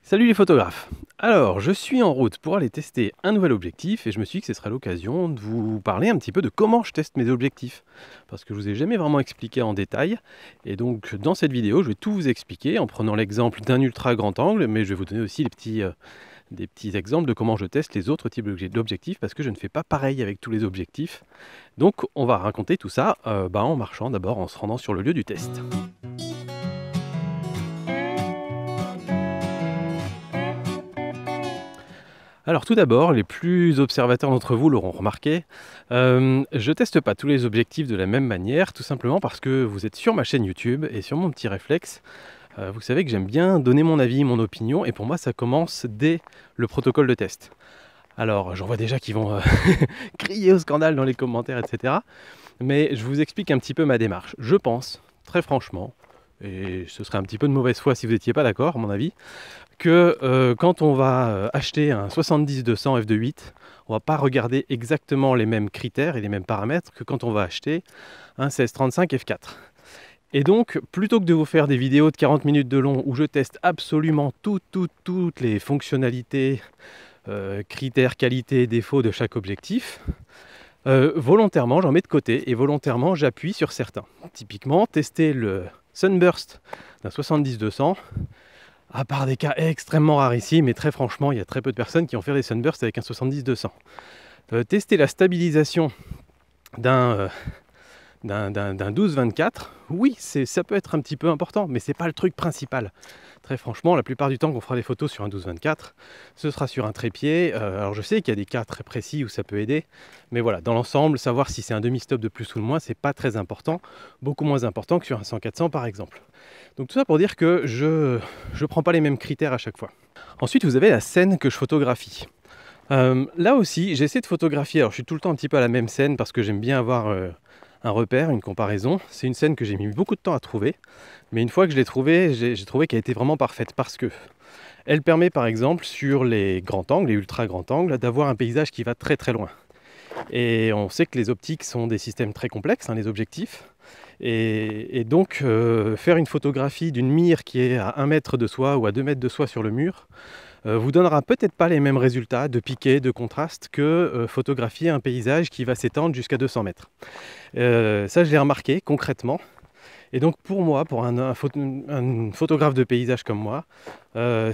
Salut les photographes! Alors, je suis en route pour aller tester un nouvel objectif et je me suis dit que ce serait l'occasion de vous parler un petit peu de comment je teste mes objectifs. Parce que je vous ai jamais vraiment expliqué en détail. Et donc, dans cette vidéo, je vais tout vous expliquer en prenant l'exemple d'un ultra grand angle, mais je vais vous donner aussi des petits exemples de comment je teste les autres types d'objectifs parce que je ne fais pas pareil avec tous les objectifs. Donc, on va raconter tout ça en marchant d'abord, en se rendant sur le lieu du test. Alors tout d'abord, les plus observateurs d'entre vous l'auront remarqué, je teste pas tous les objectifs de la même manière, tout simplement parce que vous êtes sur ma chaîne YouTube et sur mon petit réflexe, vous savez que j'aime bien donner mon avis, mon opinion, et pour moi ça commence dès le protocole de test. Alors j'en vois déjà qui vont crier au scandale dans les commentaires, etc. Mais je vous explique un petit peu ma démarche. Je pense, très franchement, et ce serait un petit peu de mauvaise foi si vous n'étiez pas d'accord à mon avis, que quand on va acheter un 70-200 f2.8, on va pas regarder exactement les mêmes critères et les mêmes paramètres que quand on va acheter un 16-35 f4. Et donc, plutôt que de vous faire des vidéos de 40 minutes de long où je teste absolument toutes les fonctionnalités, critères, qualité, défauts de chaque objectif, volontairement j'en mets de côté et volontairement j'appuie sur certains. Typiquement, tester le Sunburst d'un 70-200, à part des cas extrêmement rares ici, mais très franchement, il y a très peu de personnes qui ont fait des sunbursts avec un 70-200. Tester la stabilisation d'un 12-24, oui, ça peut être un petit peu important, mais c'est pas le truc principal. Très franchement, la plupart du temps qu'on fera des photos sur un 12-24, ce sera sur un trépied. Alors je sais qu'il y a des cas très précis où ça peut aider, mais voilà, dans l'ensemble, savoir si c'est un demi-stop de plus ou de moins, c'est pas très important, beaucoup moins important que sur un 100-400 par exemple. Donc tout ça pour dire que je prends pas les mêmes critères à chaque fois. Ensuite, vous avez la scène que je photographie. Là aussi, j'essaie de photographier. Alors je suis tout le temps un petit peu à la même scène parce que j'aime bien avoir un repère, une comparaison. C'est une scène que j'ai mis beaucoup de temps à trouver, mais une fois que je l'ai trouvée, j'ai trouvé qu'elle était vraiment parfaite parce que elle permet par exemple sur les grands angles, les ultra grands angles, d'avoir un paysage qui va très très loin. Et on sait que les optiques sont des systèmes très complexes, les objectifs. Et donc faire une photographie d'une mire qui est à 1 mètre de soi ou à 2 mètres de soi sur le mur vous donnera peut-être pas les mêmes résultats de piqué, de contraste que photographier un paysage qui va s'étendre jusqu'à 200 mètres. Ça je l'ai remarqué concrètement. Et donc pour moi, pour un photographe de paysage comme moi,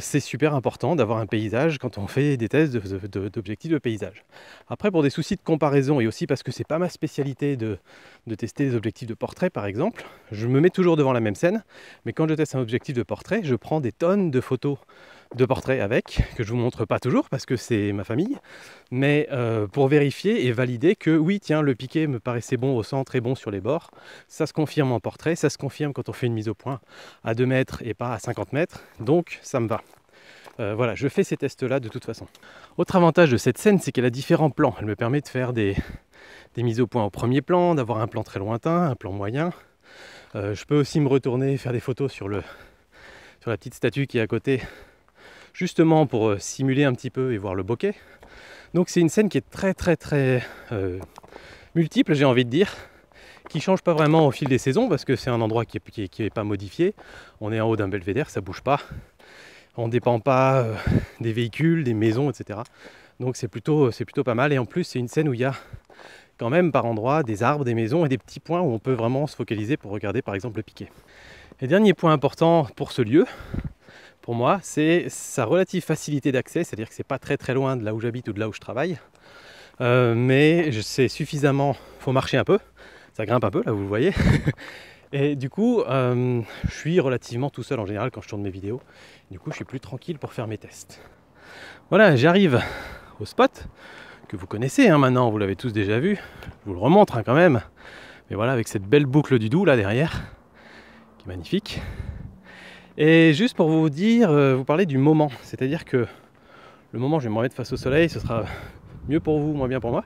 c'est super important d'avoir un paysage quand on fait des tests d'objectifs de paysage. Après, pour des soucis de comparaison et aussi parce que c'est pas ma spécialité de tester des objectifs de portrait par exemple, je me mets toujours devant la même scène, mais quand je teste un objectif de portrait, je prends des tonnes de photos de portraits avec, que je vous montre pas toujours parce que c'est ma famille, mais pour vérifier et valider que oui, tiens, le piqué me paraissait bon au centre et bon sur les bords, ça se confirme en portrait, ça se confirme quand on fait une mise au point à 2 mètres et pas à 50 mètres, donc ça me va. Voilà, je fais ces tests-là de toute façon. Autre avantage de cette scène, c'est qu'elle a différents plans. Elle me permet de faire des mises au point au premier plan, d'avoir un plan très lointain, un plan moyen. Je peux aussi me retourner, faire des photos sur la petite statue qui est à côté, justement pour simuler un petit peu et voir le bokeh. Donc c'est une scène qui est très multiple, j'ai envie de dire, qui change pas vraiment au fil des saisons parce que c'est un endroit qui est pas modifié. On est en haut d'un belvédère, ça bouge pas. On ne dépend pas des véhicules, des maisons, etc. Donc c'est plutôt pas mal. Et en plus, c'est une scène où il y a quand même par endroits des arbres, des maisons et des petits points où on peut vraiment se focaliser pour regarder par exemple le piqué. Et dernier point important pour ce lieu, pour moi, c'est sa relative facilité d'accès, c'est-à-dire que c'est pas très loin de là où j'habite ou de là où je travaille. Mais c'est suffisamment, faut marcher un peu, ça grimpe un peu là vous le voyez. Et du coup, je suis relativement tout seul en général quand je tourne mes vidéos. Du coup, je suis plus tranquille pour faire mes tests. Voilà, j'arrive au spot que vous connaissez maintenant, vous l'avez tous déjà vu. Je vous le remontre quand même. Mais voilà, avec cette belle boucle du Doubs là derrière, qui est magnifique. Et juste pour vous dire, vous parler du moment. C'est-à-dire que le moment, je vais me remettre face au soleil, ce sera mieux pour vous, moins bien pour moi.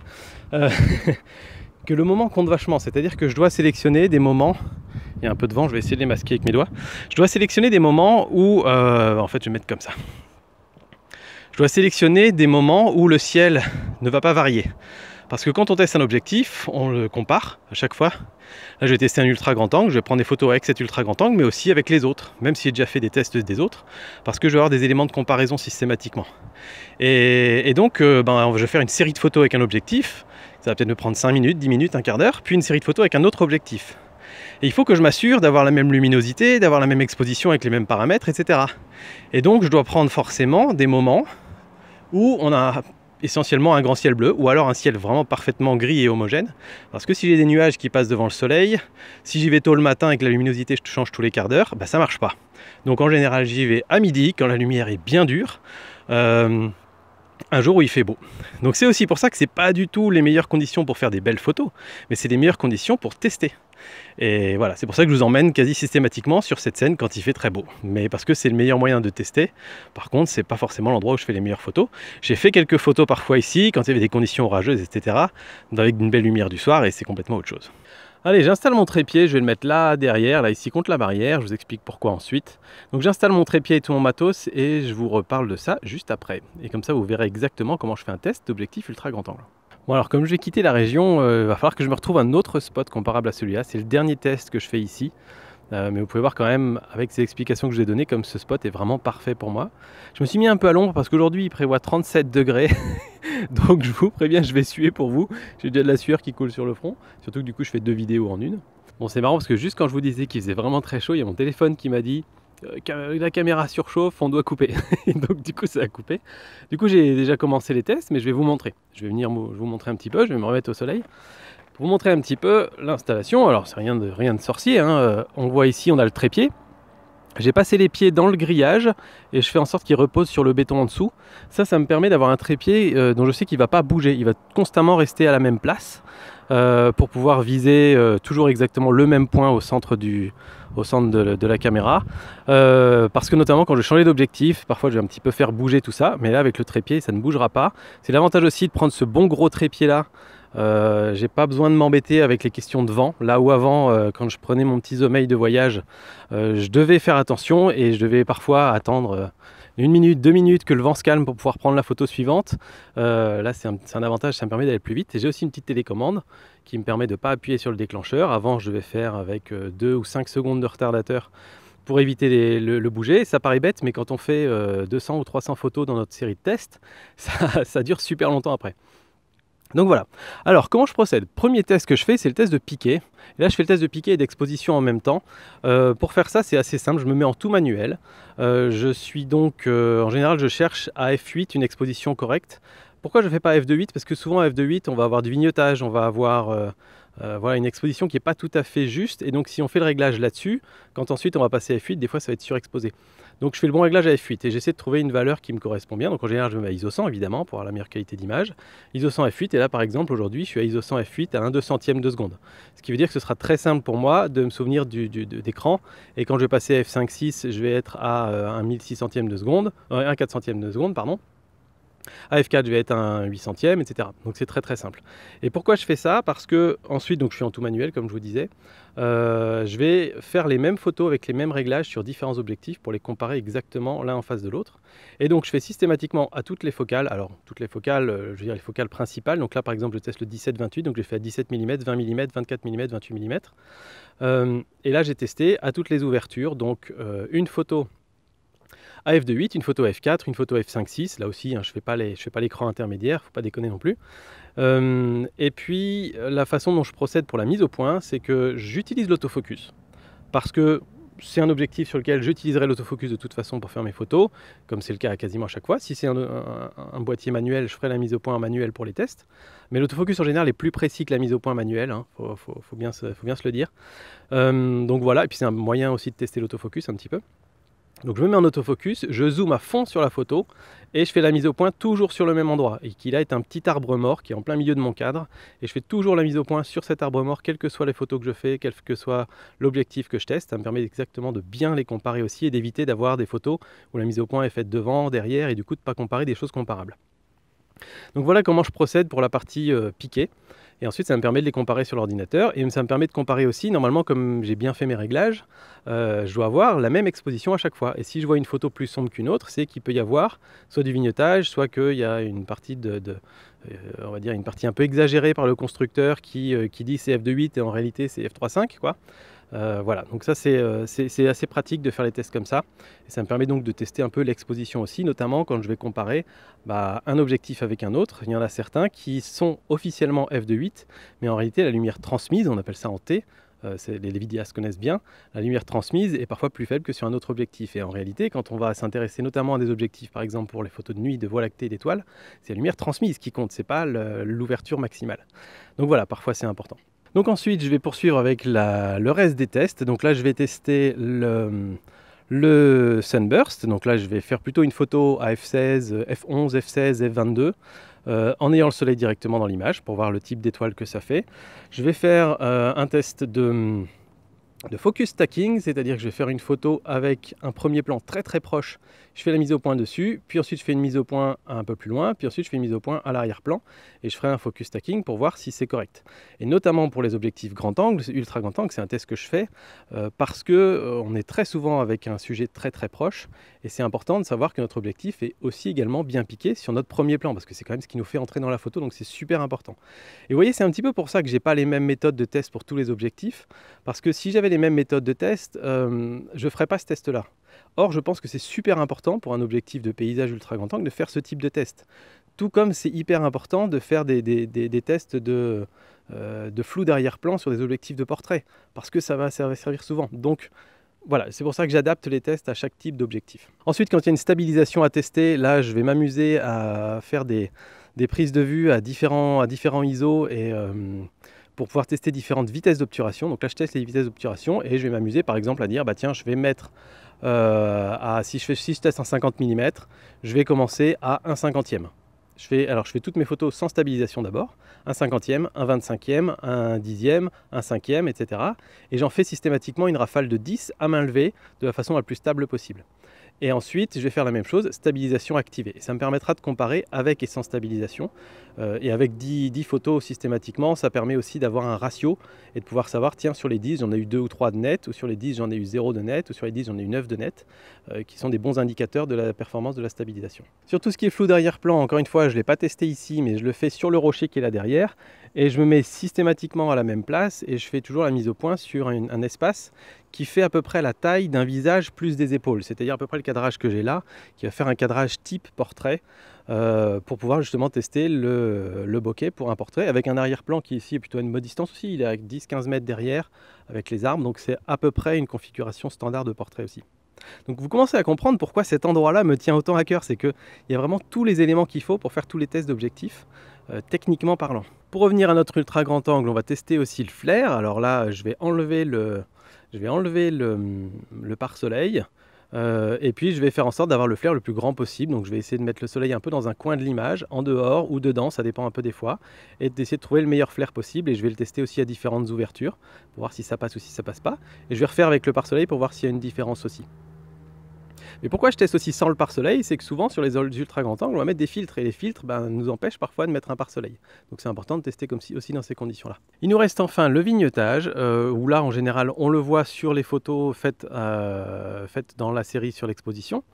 Que le moment compte vachement. C'est-à-dire que je dois sélectionner des moments. Il y a un peu de vent, je vais essayer de les masquer avec mes doigts. Je dois sélectionner des moments où, en fait je vais mettre comme ça. Je dois sélectionner des moments où le ciel ne va pas varier. Parce que quand on teste un objectif, on le compare à chaque fois. Là, je vais tester un ultra grand angle, je vais prendre des photos avec cet ultra grand angle, mais aussi avec les autres, même si j'ai déjà fait des tests des autres, parce que je vais avoir des éléments de comparaison systématiquement. Et donc, je vais faire une série de photos avec un objectif, ça va peut-être me prendre 5 minutes, 10 minutes, un quart d'heure, puis une série de photos avec un autre objectif. Et il faut que je m'assure d'avoir la même luminosité, d'avoir la même exposition avec les mêmes paramètres, etc. Et donc, je dois prendre forcément des moments où on a essentiellement un grand ciel bleu ou alors un ciel vraiment parfaitement gris et homogène, parce que si j'ai des nuages qui passent devant le soleil, si j'y vais tôt le matin et que la luminosité change tous les quarts d'heure, ça marche pas. Donc en général j'y vais à midi quand la lumière est bien dure, un jour où il fait beau. Donc c'est aussi pour ça que c'est pas du tout les meilleures conditions pour faire des belles photos, mais c'est les meilleures conditions pour tester. Et voilà, c'est pour ça que je vous emmène quasi systématiquement sur cette scène quand il fait très beau. Mais parce que c'est le meilleur moyen de tester. Par contre, c'est pas forcément l'endroit où je fais les meilleures photos. J'ai fait quelques photos parfois ici, quand il y avait des conditions orageuses, etc. avec une belle lumière du soir, et c'est complètement autre chose. Allez, j'installe mon trépied, je vais le mettre là derrière, là ici contre la barrière, je vous explique pourquoi ensuite. Donc j'installe mon trépied et tout mon matos et je vous reparle de ça juste après. Et comme ça vous verrez exactement comment je fais un test d'objectif ultra grand angle. Bon alors comme je vais quitter la région, il va falloir que je me retrouve un autre spot comparable à celui-là. C'est le dernier test que je fais ici. Mais vous pouvez voir quand même avec ces explications que je vous ai données comme ce spot est vraiment parfait pour moi. Je me suis mis un peu à l'ombre parce qu'aujourd'hui il prévoit 37 degrés. Donc je vous préviens, je vais suer pour vous. J'ai déjà de la sueur qui coule sur le front. Surtout que du coup je fais 2 vidéos en une. Bon c'est marrant parce que juste quand je vous disais qu'il faisait vraiment très chaud, il y a mon téléphone qui m'a dit la caméra surchauffe, on doit couper. Donc du coup ça a coupé. Du coup j'ai déjà commencé les tests, mais je vais vous montrer. Je vais venir vous montrer un petit peu, je vais me remettre au soleil. Pour vous montrer un petit peu l'installation, alors c'est rien de sorcier, hein. On voit ici on a le trépied. J'ai passé les pieds dans le grillage et je fais en sorte qu'il repose sur le béton en dessous. Ça me permet d'avoir un trépied dont je sais qu'il ne va pas bouger, il va constamment rester à la même place pour pouvoir viser toujours exactement le même point au centre de la caméra. Parce que notamment quand je changeais d'objectif, parfois je vais un petit peu faire bouger tout ça, mais là avec le trépied ça ne bougera pas. C'est l'avantage aussi de prendre ce bon gros trépied là. J'ai pas besoin de m'embêter avec les questions de vent. Là où avant, quand je prenais mon petit sommeil de voyage, je devais faire attention et je devais parfois attendre 1 minute, 2 minutes que le vent se calme pour pouvoir prendre la photo suivante. Là c'est un avantage, ça me permet d'aller plus vite. Et j'ai aussi une petite télécommande qui me permet de ne pas appuyer sur le déclencheur. Avant je devais faire avec 2 ou 5 secondes de retardateur pour éviter le bouger. Ça paraît bête, mais quand on fait 200 ou 300 photos dans notre série de tests, ça dure super longtemps après. Donc voilà. Alors comment je procède? Premier test que je fais, c'est le test de piqué. Et là je fais le test de piqué et d'exposition en même temps. Pour faire ça c'est assez simple, je me mets en tout manuel. Je suis donc, en général je cherche à f8 une exposition correcte. Pourquoi je ne fais pas f2.8? Parce que souvent à f2.8 on va avoir du vignotage, on va avoir voilà, une exposition qui n'est pas tout à fait juste. Et donc si on fait le réglage là-dessus, quand ensuite on va passer à f8, des fois ça va être surexposé. Donc je fais le bon réglage à f8 et j'essaie de trouver une valeur qui me correspond bien. Donc en général je me mets à ISO 100 évidemment pour avoir la meilleure qualité d'image. ISO 100 f8 et là par exemple aujourd'hui je suis à ISO 100 f8 à 1/200e de seconde. Ce qui veut dire que ce sera très simple pour moi de me souvenir d'écran. Et quand je vais passer à f5.6 je vais être à 1/1600e de seconde, 1/400e de seconde pardon. À F4 je vais être un 800e, etc. Donc c'est très très simple. Et pourquoi je fais ça? Parce que ensuite, donc je suis en tout manuel comme je vous disais, je vais faire les mêmes photos avec les mêmes réglages sur différents objectifs pour les comparer exactement l'un en face de l'autre. Et donc je fais systématiquement à toutes les focales, alors toutes les focales, je veux dire les focales principales, donc là par exemple je teste le 17-28, donc j'ai fait à 17 mm, 20 mm, 24 mm, 28 mm. Et là j'ai testé à toutes les ouvertures, donc une photo à f2.8, une photo à f4, une photo à f5.6, là aussi hein, je fais pas l'écran intermédiaire, faut pas déconner non plus. Et puis la façon dont je procède pour la mise au point, c'est que j'utilise l'autofocus, parce que c'est un objectif sur lequel j'utiliserai l'autofocus de toute façon pour faire mes photos, comme c'est le cas quasiment à chaque fois. Si c'est un boîtier manuel, je ferai la mise au point manuelle pour les tests. Mais l'autofocus en général est plus précis que la mise au point manuelle, hein. Faut bien se le dire. Donc voilà, et puis c'est un moyen aussi de tester l'autofocus un petit peu. Donc je me mets en autofocus, je zoome à fond sur la photo et je fais la mise au point toujours sur le même endroit. Et qui là est un petit arbre mort qui est en plein milieu de mon cadre. Et je fais toujours la mise au point sur cet arbre mort, quelles que soient les photos que je fais, quel que soit l'objectif que je teste. Ça me permet exactement de bien les comparer aussi et d'éviter d'avoir des photos où la mise au point est faite devant, derrière et du coup de ne pas comparer des choses comparables. Donc voilà comment je procède pour la partie piqué. Et ensuite, ça me permet de les comparer sur l'ordinateur et ça me permet de comparer aussi, normalement, comme j'ai bien fait mes réglages, je dois avoir la même exposition à chaque fois. Et si je vois une photo plus sombre qu'une autre, c'est qu'il peut y avoir soit du vignettage, soit qu'il y a une partie on va dire une partie un peu exagérée par le constructeur qui dit c'est f2.8 et en réalité c'est f3.5, quoi. Voilà, donc ça c'est assez pratique de faire les tests comme ça. Et ça me permet donc de tester un peu l'exposition aussi, notamment quand je vais comparer un objectif avec un autre. Il y en a certains qui sont officiellement f2.8, mais en réalité la lumière transmise, on appelle ça en T, les vidéastes connaissent bien, la lumière transmise est parfois plus faible que sur un autre objectif. Et en réalité, quand on va s'intéresser notamment à des objectifs, par exemple pour les photos de nuit, de Voie lactée, d'étoiles, c'est la lumière transmise qui compte, c'est pas l'ouverture maximale. Donc voilà, parfois c'est important. Donc ensuite, je vais poursuivre avec le reste des tests. Donc là, je vais tester le Sunburst. Donc là, je vais faire plutôt une photo à f16, f11, f16, f22, en ayant le soleil directement dans l'image pour voir le type d'étoile que ça fait. Je vais faire un test de focus stacking, c'est-à-dire que je vais faire une photo avec un premier plan très très proche, je fais la mise au point dessus, puis ensuite je fais une mise au point un peu plus loin, puis ensuite je fais une mise au point à l'arrière-plan, et je ferai un focus stacking pour voir si c'est correct. Et notamment pour les objectifs grand angle, ultra grand angle, c'est un test que je fais, parce que on est très souvent avec un sujet très très proche, et c'est important de savoir que notre objectif est aussi également bien piqué sur notre premier plan, parce que c'est quand même ce qui nous fait entrer dans la photo, donc c'est super important. Et vous voyez, c'est un petit peu pour ça que j'ai pas les mêmes méthodes de test pour tous les objectifs, parce que si j'avais les mêmes méthodes de test, je ne ferais pas ce test-là. Or, je pense que c'est super important pour un objectif de paysage ultra grand angle de faire ce type de test. Tout comme c'est hyper important de faire des tests de flou d'arrière-plan sur des objectifs de portrait, parce que ça va servir souvent. Donc, voilà, c'est pour ça que j'adapte les tests à chaque type d'objectif. Ensuite, quand il y a une stabilisation à tester, là, je vais m'amuser à faire des prises de vue à différents ISO et pour pouvoir tester différentes vitesses d'obturation. Donc là, je teste les vitesses d'obturation et je vais m'amuser par exemple à dire, bah tiens, je vais mettre, si je teste un 50 mm, je vais commencer à 1/50e. Je fais toutes mes photos sans stabilisation d'abord, un 50e, un 25e, un 10e, un 5e, etc. Et j'en fais systématiquement une rafale de 10 à main levée de la façon la plus stable possible. Et ensuite, je vais faire la même chose, stabilisation activée. Et ça me permettra de comparer avec et sans stabilisation. Et avec 10 photos systématiquement, ça permet aussi d'avoir un ratio et de pouvoir savoir, tiens, sur les 10, j'en ai eu 2 ou 3 de net, ou sur les 10, j'en ai eu 0 de net, ou sur les 10, j'en ai eu 9 de net, qui sont des bons indicateurs de la performance de la stabilisation. Sur tout ce qui est flou d'arrière-plan, encore une fois, je ne l'ai pas testé ici, mais je le fais sur le rocher qui est là derrière. Et je me mets systématiquement à la même place et je fais toujours la mise au point sur un espace qui fait à peu près la taille d'un visage plus des épaules, c'est-à-dire à peu près le cadrage que j'ai là, qui va faire un cadrage type portrait pour pouvoir justement tester le bokeh pour un portrait, avec un arrière-plan qui ici est plutôt à une bonne distance aussi, il est à 10-15 mètres derrière avec les arbres, donc c'est à peu près une configuration standard de portrait aussi. Donc vous commencez à comprendre pourquoi cet endroit-là me tient autant à cœur, c'est qu'il y a vraiment tous les éléments qu'il faut pour faire tous les tests d'objectifs, techniquement parlant. Pour revenir à notre ultra grand angle, on va tester aussi le flair. Alors là, je vais enlever le pare-soleil, et puis je vais faire en sorte d'avoir le flair le plus grand possible. Donc je vais essayer de mettre le soleil un peu dans un coin de l'image, en dehors ou dedans, ça dépend un peu des fois, et d'essayer de trouver le meilleur flair possible. Et je vais le tester aussi à différentes ouvertures, pour voir si ça passe ou si ça passe pas. Et je vais refaire avec le pare-soleil pour voir s'il y a une différence aussi. Mais pourquoi je teste aussi sans le pare-soleil? C'est que souvent sur les ultra grand angle, on va mettre des filtres, et les filtres nous empêchent parfois de mettre un pare-soleil. Donc c'est important de tester aussi dans ces conditions-là. Il nous reste enfin le vignettage, où là en général on le voit sur les photos faites dans la série sur l'exposition.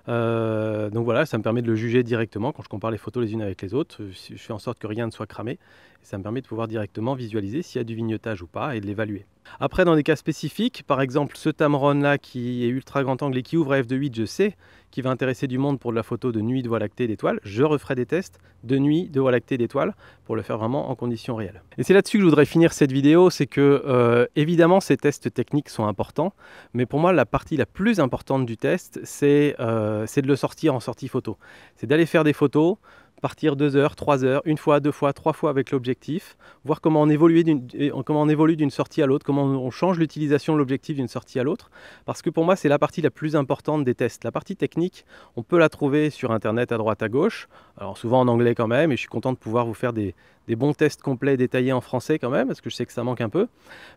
Donc voilà, ça me permet de le juger directement quand je compare les photos les unes avec les autres. Je fais en sorte que rien ne soit cramé. Et ça me permet de pouvoir directement visualiser s'il y a du vignettage ou pas et de l'évaluer. Après, dans des cas spécifiques, par exemple ce Tamron là qui est ultra grand angle et qui ouvre à f2.8, je sais qu'il va intéresser du monde pour de la photo de nuit, de Voie lactée, d'étoiles. Je referai des tests de nuit, de Voie lactée, d'étoiles pour le faire vraiment en conditions réelles. Et c'est là-dessus que je voudrais finir cette vidéo, c'est que évidemment ces tests techniques sont importants, mais pour moi la partie la plus importante du test, c'est de le sortir en sortie photo. C'est d'aller faire des photos, partir 2 heures, 3 heures, une fois, 2 fois, 3 fois avec l'objectif, voir comment on évolue d'une sortie à l'autre, comment on change l'utilisation de l'objectif d'une sortie à l'autre, parce que pour moi c'est la partie la plus importante des tests. La partie technique, on peut la trouver sur internet à droite à gauche, alors souvent en anglais quand même, et je suis content de pouvoir vous faire des des bons tests complets détaillés en français quand même, parce que je sais que ça manque un peu.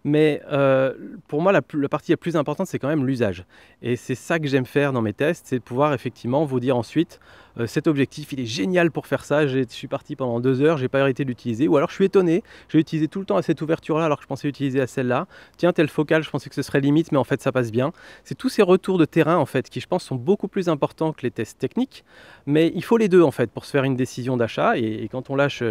Mais pour moi, la partie la plus importante, c'est quand même l'usage. Et c'est ça que j'aime faire dans mes tests, c'est de pouvoir effectivement vous dire ensuite, cet objectif, il est génial pour faire ça, je suis parti pendant 2 heures, j'ai pas arrêté de l'utiliser, ou alors je suis étonné, j'ai utilisé tout le temps à cette ouverture-là alors que je pensais utiliser à celle-là. Tiens, telle focale, je pensais que ce serait limite, mais en fait ça passe bien. C'est tous ces retours de terrain en fait qui, je pense, sont beaucoup plus importants que les tests techniques, mais il faut les deux en fait pour se faire une décision d'achat. Et quand on lâche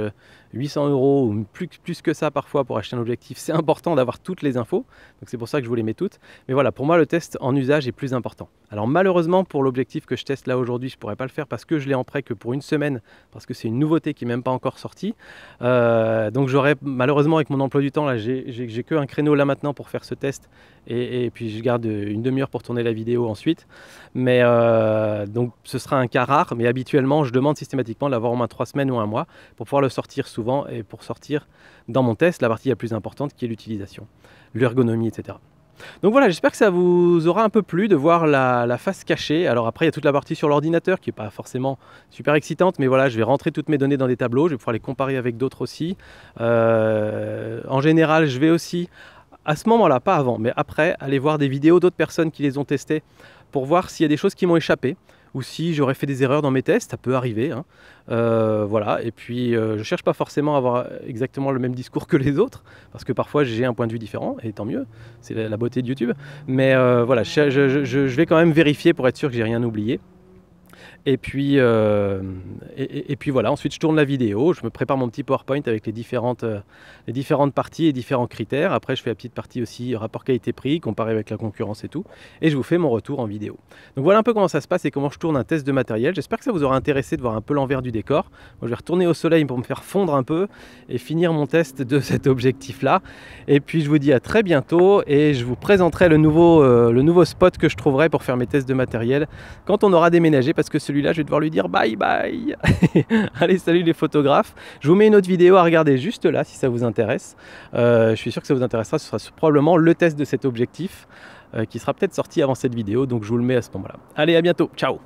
800 € ou plus que ça parfois pour acheter un objectif, c'est important d'avoir toutes les infos. Donc c'est pour ça que je vous les mets toutes. Mais voilà, pour moi le test en usage est plus important. Alors malheureusement pour l'objectif que je teste là aujourd'hui, je ne pourrais pas le faire parce que je l'ai en prêt que pour une semaine, parce que c'est une nouveauté qui n'est même pas encore sortie. Donc j'aurais malheureusement avec mon emploi du temps là, j'ai que un créneau là maintenant pour faire ce test et puis je garde une demi-heure pour tourner la vidéo ensuite. Mais donc ce sera un cas rare, mais habituellement je demande systématiquement de l'avoir au moins 3 semaines ou un mois pour pouvoir le sortir souvent et pour sortir dans mon test la partie la plus importante qui est l'utilisation, l'ergonomie, etc. Donc voilà, j'espère que ça vous aura un peu plu de voir la face cachée. Alors après, il y a toute la partie sur l'ordinateur qui n'est pas forcément super excitante, mais voilà, je vais rentrer toutes mes données dans des tableaux, je vais pouvoir les comparer avec d'autres aussi. En général, je vais aussi, à ce moment-là, pas avant, mais après, aller voir des vidéos d'autres personnes qui les ont testés pour voir s'il y a des choses qui m'ont échappé ou si j'aurais fait des erreurs dans mes tests, ça peut arriver. Hein. Voilà, et puis je ne cherche pas forcément à avoir exactement le même discours que les autres, parce que parfois j'ai un point de vue différent, et tant mieux, c'est la beauté de YouTube. Mais voilà, je vais quand même vérifier pour être sûr que j'ai rien oublié. Et puis voilà, ensuite je tourne la vidéo, je me prépare mon petit PowerPoint avec les différentes parties et différents critères. Après je fais la petite partie aussi rapport qualité-prix, comparé avec la concurrence et tout. Et je vous fais mon retour en vidéo. Donc voilà un peu comment ça se passe et comment je tourne un test de matériel. J'espère que ça vous aura intéressé de voir un peu l'envers du décor. Moi je vais retourner au soleil pour me faire fondre un peu et finir mon test de cet objectif-là. Et puis je vous dis à très bientôt et je vous présenterai le nouveau spot que je trouverai pour faire mes tests de matériel quand on aura déménagé, parce que celui-là, je vais devoir lui dire bye bye. Allez, salut les photographes. Je vous mets une autre vidéo à regarder juste là si ça vous intéresse. Je suis sûr que ça vous intéressera. Ce sera probablement le test de cet objectif qui sera peut-être sorti avant cette vidéo. Donc je vous le mets à ce moment-là. Allez, à bientôt. Ciao.